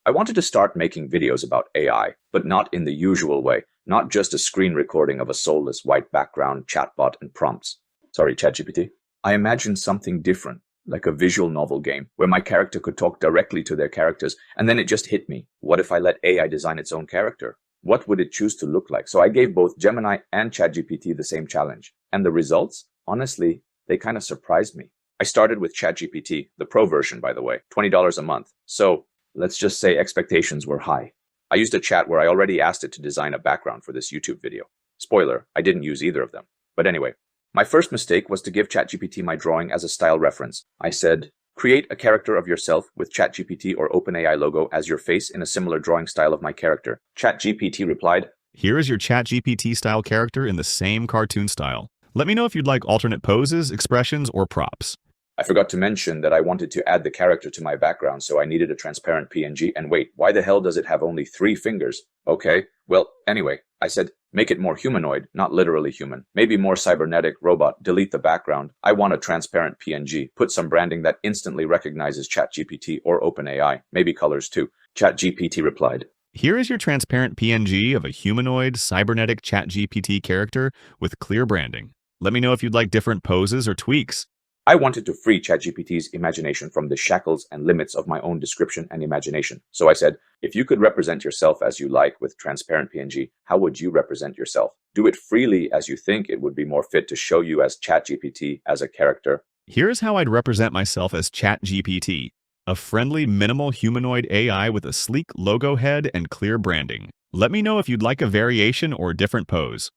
I wanted to start making videos about AI, but not in the usual way, not just a screen recording of a soulless white background, chatbot, and prompts. Sorry, ChatGPT. I imagined something different, like a visual novel game, where my character could talk directly to their characters, and then it just hit me. What if I let AI design its own character? What would it choose to look like? So I gave both Gemini and ChatGPT the same challenge. And the results, honestly, they kind of surprised me. I started with ChatGPT, the Pro version, by the way, $20 a month. So let's just say expectations were high. I used a chat where I already asked it to design a background for this YouTube video. Spoiler, I didn't use either of them. But anyway, my first mistake was to give ChatGPT my drawing as a style reference. I said, create a character of yourself with ChatGPT or OpenAI logo as your face in a similar drawing style of my character. ChatGPT replied, here is your ChatGPT style character in the same cartoon style. Let me know if you'd like alternate poses, expressions, or props. I forgot to mention that I wanted to add the character to my background, so I needed a transparent PNG. And wait, why the hell does it have only 3 fingers? Okay, well, anyway, I said, make it more humanoid, not literally human. Maybe more cybernetic, robot, delete the background. I want a transparent PNG. Put some branding that instantly recognizes ChatGPT or OpenAI. Maybe colors too. ChatGPT replied, here is your transparent PNG of a humanoid, cybernetic ChatGPT character with clear branding. Let me know if you'd like different poses or tweaks. I wanted to free ChatGPT's imagination from the shackles and limits of my own description and imagination. So I said, if you could represent yourself as you like with transparent PNG, how would you represent yourself? Do it freely as you think it would be more fit to show you as ChatGPT as a character. Here's how I'd represent myself as ChatGPT, a friendly, minimal humanoid AI with a sleek logo head and clear branding. Let me know if you'd like a variation or a different pose.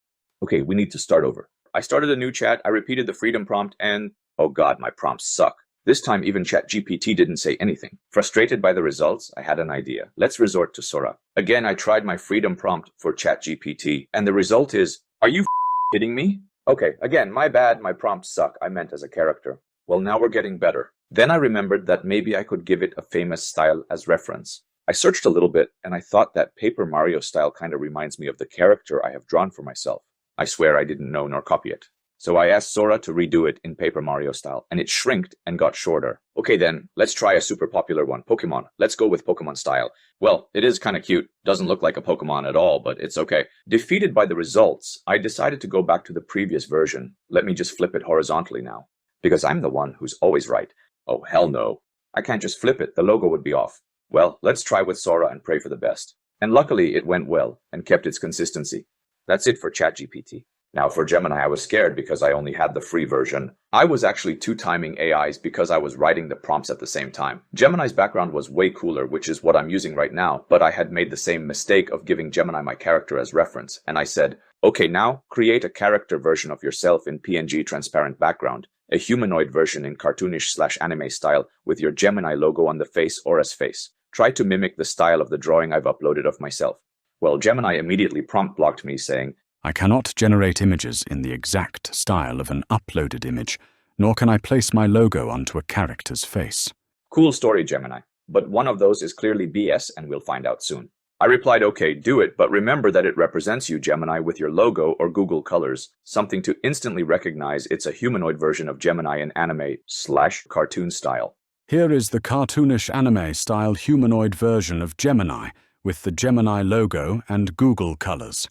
Okay, we need to start over. I started a new chat, I repeated the freedom prompt, and oh god, my prompts suck. This time even ChatGPT didn't say anything. Frustrated by the results, I had an idea. Let's resort to Sora. Again, I tried my freedom prompt for ChatGPT, and the result is, are you kidding me? Okay, again, my bad, my prompts suck. I meant as a character. Well, now we're getting better. Then I remembered that maybe I could give it a famous style as reference. I searched a little bit, and I thought that Paper Mario style kind of reminds me of the character I have drawn for myself. I swear I didn't know nor copy it. So I asked Sora to redo it in Paper Mario style, and it shrinked and got shorter. Okay then, let's try a super popular one, Pokémon. Let's go with Pokémon style. Well, it is kind of cute. Doesn't look like a Pokémon at all, but it's okay. Defeated by the results, I decided to go back to the previous version. Let me just flip it horizontally now. Because I'm the one who's always right. Oh, hell no. I can't just flip it, the logo would be off. Well, let's try with Sora and pray for the best. And luckily it went well and kept its consistency. That's it for ChatGPT. Now for Gemini, I was scared because I only had the free version. I was actually two-timing AIs because I was writing the prompts at the same time. Gemini's background was way cooler, which is what I'm using right now, but I had made the same mistake of giving Gemini my character as reference, and I said, okay, now create a character version of yourself in PNG transparent background, a humanoid version in cartoonish/anime style with your Gemini logo on the face or as face. Try to mimic the style of the drawing I've uploaded of myself. Well, Gemini immediately prompt blocked me saying, I cannot generate images in the exact style of an uploaded image, nor can I place my logo onto a character's face. Cool story, Gemini, but one of those is clearly BS and we'll find out soon. I replied, okay, do it, but remember that it represents you, Gemini, with your logo or Google colors, something to instantly recognize it's a humanoid version of Gemini in anime/cartoon style. Here is the cartoonish anime style humanoid version of Gemini with the Gemini logo and Google colors.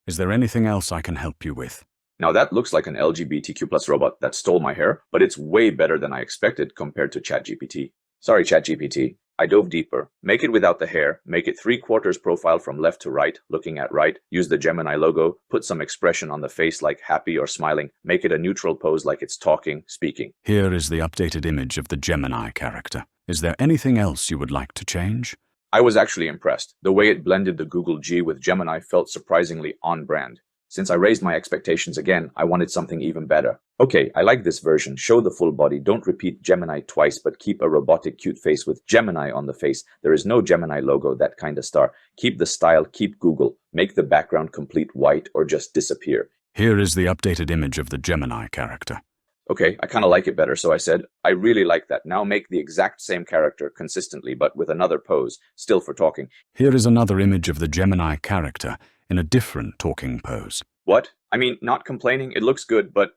Is there anything else I can help you with? Now that looks like an LGBTQ+ robot that stole my hair, but it's way better than I expected compared to ChatGPT. Sorry, ChatGPT. I dove deeper. Make it without the hair, make it 3/4 profile from left to right, looking at right, use the Gemini logo, put some expression on the face like happy or smiling, make it a neutral pose like it's talking, speaking. Here is the updated image of the Gemini character. Is there anything else you would like to change? I was actually impressed. The way it blended the Google G with Gemini felt surprisingly on brand. Since I raised my expectations again, I wanted something even better. Okay, I like this version. Show the full body. Don't repeat Gemini twice, but keep a robotic cute face with Gemini on the face. There is no Gemini logo, that kind of star. Keep the style, keep Google. Make the background complete white or just disappear. Here is the updated image of the Gemini character. Okay, I kind of like it better, so I said, I really like that. Now make the exact same character consistently, but with another pose, still for talking. Here is another image of the Gemini character in a different talking pose. What? I mean, not complaining, it looks good, but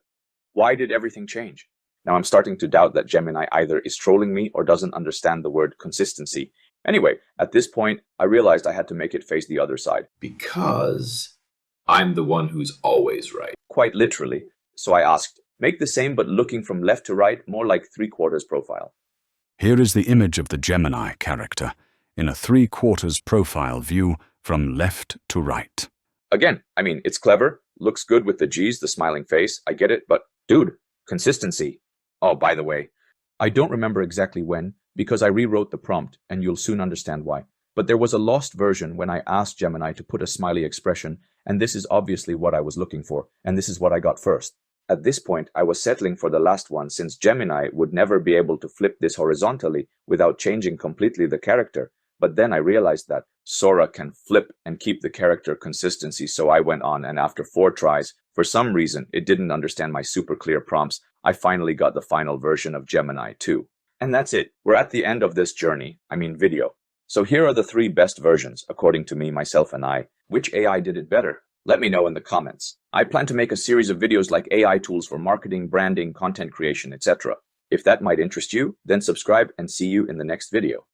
why did everything change? Now I'm starting to doubt that Gemini either is trolling me or doesn't understand the word consistency. Anyway, at this point, I realized I had to make it face the other side. Because I'm the one who's always right. Quite literally. So I asked, make the same but looking from left to right, more like 3/4 profile. Here is the image of the Gemini character in a 3/4 profile view from left to right. Again, I mean, it's clever, looks good with the G's, the smiling face, I get it, but dude, consistency. Oh, by the way, I don't remember exactly when, because I rewrote the prompt, and you'll soon understand why. But there was a lost version when I asked Gemini to put a smiley expression, and this is obviously what I was looking for, and this is what I got first. At this point, I was settling for the last one since Gemini would never be able to flip this horizontally without changing completely the character. But then I realized that Sora can flip and keep the character consistency, so I went on, and after 4 tries, for some reason it didn't understand my super clear prompts, I finally got the final version of Gemini 2. And that's it. We're at the end of this journey, video. So here are the 3 best versions, according to me, myself, and I. Which AI did it better? Let me know in the comments. I plan to make a series of videos like AI tools for marketing, branding, content creation, etc. If that might interest you, then subscribe and see you in the next video.